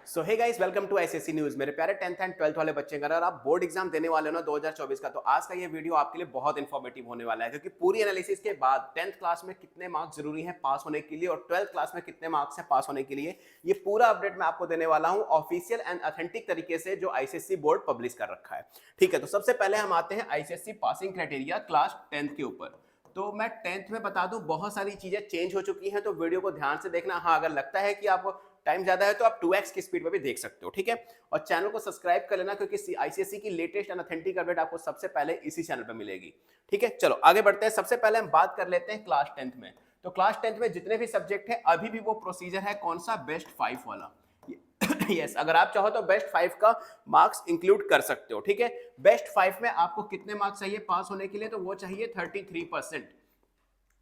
So hey guys, welcome to ICSE news. मेरे प्यारे 10th and 12th वाले बच्चे, अगर आप बोर्ड एग्जाम देने वाले हो ना 2024 का, तो आज का ये वीडियो आपके लिए बहुत इंफॉर्मेटिव होने वाला है, क्योंकि पूरी एनालिसिस के बाद 10th क्लास में कितने मार्क्स जरूरी हैं पास होने के लिए और 12th क्लास में कितने मार्क्स हैं पास होने के लिए, ये पूरा अपडेट मैं आपको देने वाला हूं ऑफिशियल एंड ऑथेंटिक तरीके से जो आईसीएसई बोर्ड पब्लिश कर रखा है। ठीक है, तो सबसे पहले हम आते हैं ICSE passing criteria class 10th के ऊपर। तो मैं 10th में बता दूं, बहुत सारी चीजें चेंज हो चुकी हैं, तो वीडियो को ध्यान से देखना। हाँ, अगर लगता है कि आपको टाइम ज्यादा है तो आप 2x की स्पीड पे भी देख सकते हो। ठीक है, और चैनल को सब्सक्राइब कर लेना, क्योंकि आईसीएसई की लेटेस्ट एंड ऑथेंटिक अपडेट आपको सबसे पहले इसी चैनल पे मिलेगी। ठीक है, चलो आगे बढ़ते हैं। सबसे पहले हम बात कर लेते हैं क्लास 10th में। तो क्लास 10th में जितने भी सब्जेक्ट है, अभी भी वो प्रोसीजर है, कौन सा? बेस्ट 5 वाला। यस, अगर आप चाहो तो बेस्ट 5 का मार्क्स इंक्लूड कर सकते हो। ठीक है, बेस्ट 5 में आपको कितने मार्क्स चाहिए पास होने के लिए? तो वो चाहिए 33%।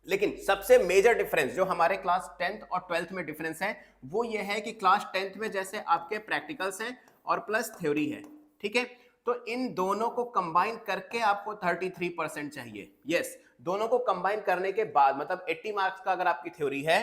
लेकिन सबसे मेजर डिफरेंस जो हमारे क्लास 10th और 12th में डिफरेंस है, वो ये है कि क्लास 10th में जैसे आपके प्रैक्टिकल्स हैं और प्लस थ्योरी है। ठीक है, तो इन दोनों को कंबाइन करके आपको 33% चाहिए। यस, दोनों को कंबाइन करने के बाद, मतलब 80 मार्क्स का अगर आपकी थ्योरी है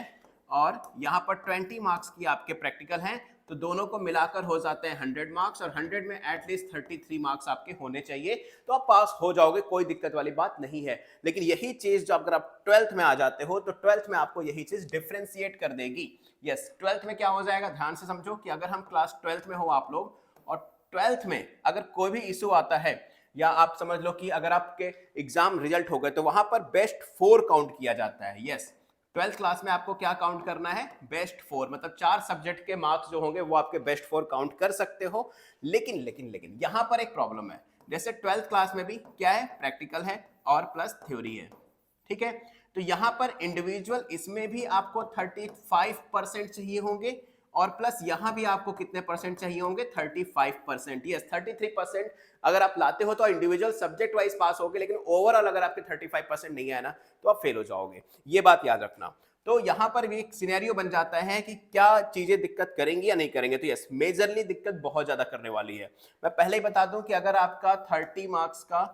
और यहां पर 20 मार्क्स की आपके प्रैक्टिकल हैं, तो दोनों को मिलाकर हो जाते हैं 100 मार्क्स, और 100 में एटलीस्ट 33 मार्क्स आपके होने चाहिए, तो आप पास हो जाओगे, कोई दिक्कत वाली बात नहीं है। लेकिन यही चीज जो अगर आप 12th में आ जाते हो, तो 12th में आपको यही चीज डिफ्रेंशिएट कर देगी। यस, 12th में क्या हो जाएगा, ध्यान से समझो कि अगर हम क्लास 12th में हो आप लोग, और 12th में अगर कोई भी इशू आता है, या आप समझ लो कि अगर आपके एग्जाम रिजल्ट हो गए, तो वहां पर बेस्ट 4 काउंट किया जाता है। यस, 12th क्लास में आपको क्या काउंट करना है? बेस्ट 4, मतलब 4 सब्जेक्ट के मार्क्स जो होंगे वो आपके बेस्ट 4 काउंट कर सकते हो। लेकिन लेकिन लेकिन यहां पर एक प्रॉब्लम है। जैसे 12th क्लास में भी क्या है? प्रैक्टिकल है और प्लस थ्योरी है। ठीक है, तो यहां पर इंडिविजुअल इसमें भी आपको 35% चाहिए होंगे, और प्लस यहां भी आपको कितने परसेंट चाहिए होंगे? 35%। यस, 33% अगर आप लाते हो तो इंडिविजुअल सब्जेक्ट वाइज पास होगे, लेकिन ओवरऑल अगर आपके 35% नहीं आया ना, तो आप फेल हो जाओगे। ये बात याद रखना। तो यहां पर भी एक सिनेरियो बन जाता है कि क्या चीजें दिक्कत करेंगी या नहीं करेंगे। तो यस, मेजरली दिक्कत बहुत ज्यादा करने वाली है। मैं पहले ही बता दूं कि अगर आपका 30 मार्क्स का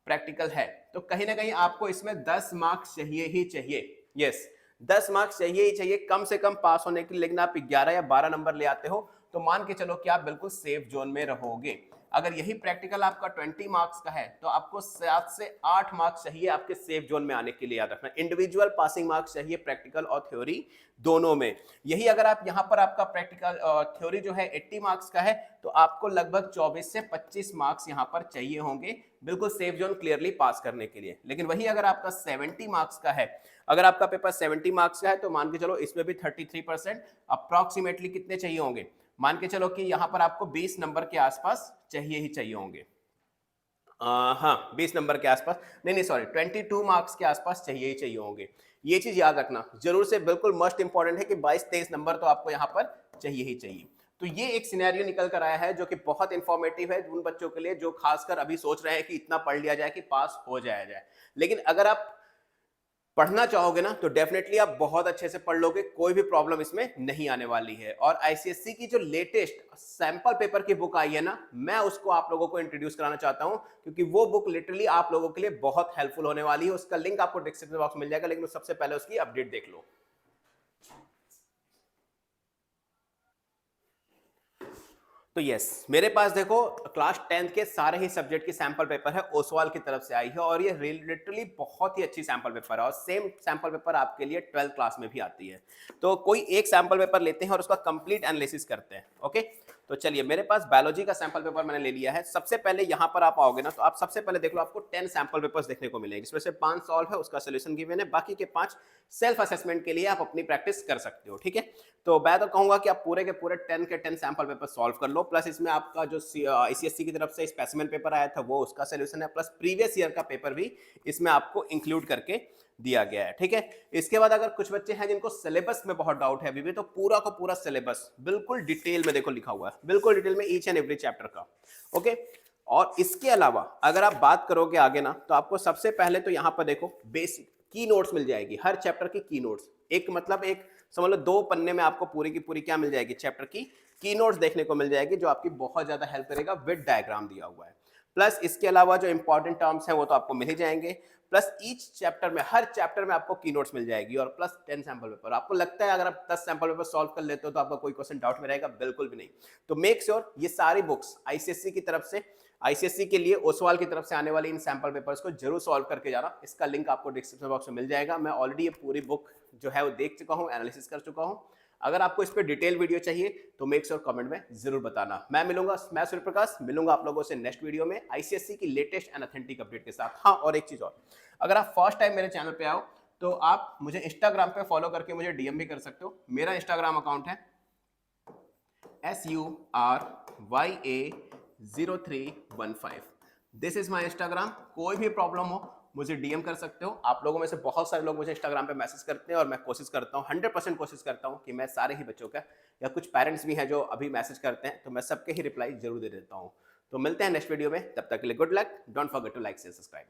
प्रैक्टिकल है, तो कहीं ना कहीं आपको इसमें 10 मार्क्स चाहिए ही चाहिए। यस, 10 मार्क्स चाहिए ही चाहिए कम से कम पास होने के लिए। लेकिन आप 11 या 12 नंबर ले आते हो, तो मान के चलो कि आप बिल्कुल सेफ जोन में रहोगे। अगर यही प्रैक्टिकल आपका 20 मार्क्स का है, तो आपको 7 से 8 मार्क्स चाहिए आपके सेफ जोन में आने के लिए। याद रखना, इंडिविजुअल पासिंग मार्क्स चाहिए प्रैक्टिकल और थ्योरी दोनों में। यही अगर आप यहां पर आपका प्रैक्टिकल थ्योरी जो है 80 मार्क्स का है, तो आपको लगभग 24 से 25 मार्क्स यहां पर चाहिए होंगे बिल्कुल सेफ जोन क्लियरली पास करने के लिए। लेकिन वही अगर आपका 70 मार्क्स का है, अगर आपका पेपर 70 मार्क्स का है, तो मान के चलो इसमें भी 33% अप्रॉक्सीमेटली कितने चाहिए होंगे? मान के चलो कि यहां पर आपको 20 नंबर के आसपास चाहिए ही चाहिए होंगे। हाँ, 20 नंबर के आसपास, नहीं सॉरी, 22 मार्क्स के आसपास चाहिए ही चाहिए होंगे। ये चीज याद रखना जरूर से, बिल्कुल मस्ट इंपॉर्टेंट है कि 22-23 नंबर तो आपको यहाँ पर चाहिए ही चाहिए। तो ये एक सिनेरियो निकल कर आया है जो कि बहुत इंफॉर्मेटिव है उन बच्चों के लिए जो खासकर अभी सोच रहे हैं कि इतना पढ़ लिया जाए कि पास हो जाया जाए। लेकिन अगर आप पढ़ना चाहोगे ना, तो डेफिनेटली आप बहुत अच्छे से पढ़ लोगे, कोई भी प्रॉब्लम इसमें नहीं आने वाली है। और आईसीएसई की जो लेटेस्ट सैंपल पेपर की बुक आई है ना, मैं उसको आप लोगों को इंट्रोड्यूस कराना चाहता हूं, क्योंकि वो बुक लिटरली आप लोगों के लिए बहुत हेल्पफुल होने वाली है। उसका लिंक आपको डिस्क्रिप्शन बॉक्स में मिल जाएगा, लेकिन सबसे पहले उसकी अपडेट देख लो। तो यस, मेरे पास देखो क्लास 10th के सारे ही सब्जेक्ट की सैंपल पेपर है, ओसवाल की तरफ से आई है, और ये लिटरली बहुत ही अच्छी सैंपल पेपर है। और सेम सैंपल पेपर आपके लिए 12th क्लास में भी आती है। तो कोई एक सैंपल पेपर लेते हैं और उसका कंप्लीट एनालिसिस करते हैं। ओके, तो चलिए, मेरे पास बायोलॉजी का सैंपल पेपर मैंने ले लिया है। सबसे पहले यहां पर आप आओगे ना, तो आप सबसे पहले देख लो, आपको 10 सैंपल पेपर्स देखने को मिलेंगे, जिसमें से 5 सॉल्व है, उसका सोल्यूशन गिवन है, बाकी के 5 सेल्फ असेसमेंट के लिए आप अपनी प्रैक्टिस कर सकते हो। ठीक है, तो मैं तो कहूंगा कि आप पूरे के पूरे 10 के 10 सैंपल पेपर सॉल्व कर लो, प्लस इसमें आपका जो आईसीएससी की तरफ से स्पेसिमेन पेपर आया था वो उसका सोल्यूशन है, प्लस प्रीवियस ईयर का पेपर भी इसमें आपको इंक्लूड करके दिया गया है। ठीक है, इसके बाद अगर कुछ बच्चे हैं जिनको सिलेबस में बहुत डाउट है अभी भी, तो पूरा का पूरा सिलेबस बिल्कुल डिटेल में देखो लिखा हुआ है, बिल्कुल डिटेल में ईच एंड एवरी चैप्टर का। ओके, और इसके अलावा अगर आप बात करोगे आगे ना, तो आपको सबसे पहले तो यहाँ पर देखो बेसिक की नोट्स मिल जाएगी, हर चैप्टर की की नोट्स। एक मतलब एक समझ लो 2 पन्ने में आपको पूरी की पूरी क्या मिल जाएगी? चैप्टर की नोट्स देखने को मिल जाएगी, जो आपकी बहुत ज्यादा हेल्प करेगा, विद डायग्राम दिया हुआ है। प्लस इसके अलावा जो इंपॉर्टेंट टर्म्स हैं वो तो आपको मिल ही जाएंगे, प्लस ईच चैप्टर में, हर चैप्टर में आपको की नोट्स मिल जाएगी, और प्लस 10 सैंपल पेपर। आपको लगता है अगर आप 10 सैंपल पेपर सॉल्व कर लेते हो तो आपका कोई क्वेश्चन डाउट में रहेगा? बिल्कुल भी नहीं। तो मेक श्योर ये सारी बुक्स आईसीएससी की तरफ से, आईसीएससी के लिए ओसवाल की तरफ से आने वाली इन सैंपल पेपर्स को जरूर सॉल्व करके जाना। इसका लिंक आपको डिस्क्रिप्शन बॉक्स में मिल जाएगा। मैं ऑलरेडी ये पूरी बुक जो है वो देख चुका हूँ, एनालिसिस कर चुका हूँ। अगर आपको इस पे डिटेल वीडियो चाहिए तो मेक श्योर कमेंट में जरूर बताना। मैं सूर्य प्रकाश मिलूंगा आप लोगों से नेक्स्ट वीडियो में आईसीएससी की लेटेस्ट एंड ऑथेंटिक अपडेट के साथ। हाँ, और एक चीज और, अगर आप फर्स्ट टाइम मेरे चैनल पे आओ तो आप मुझे इंस्टाग्राम पे फॉलो करके मुझे डीएम भी कर सकते हो। मेरा इंस्टाग्राम अकाउंट है SURYA0315। This is my Instagram. कोई भी प्रॉब्लम हो मुझे डीएम कर सकते हो। आप लोगों में से बहुत सारे लोग मुझे इंस्टाग्राम पे मैसेज करते हैं, और मैं कोशिश करता हूँ, 100% कोशिश करता हूँ कि मैं सारे ही बच्चों का, या कुछ पेरेंट्स भी हैं जो अभी मैसेज करते हैं, तो मैं सबके ही रिप्लाई जरूर दे देता हूँ। तो मिलते हैं नेक्स्ट वीडियो में, तब तक के लिए good luck. Don't forget to like share subscribe.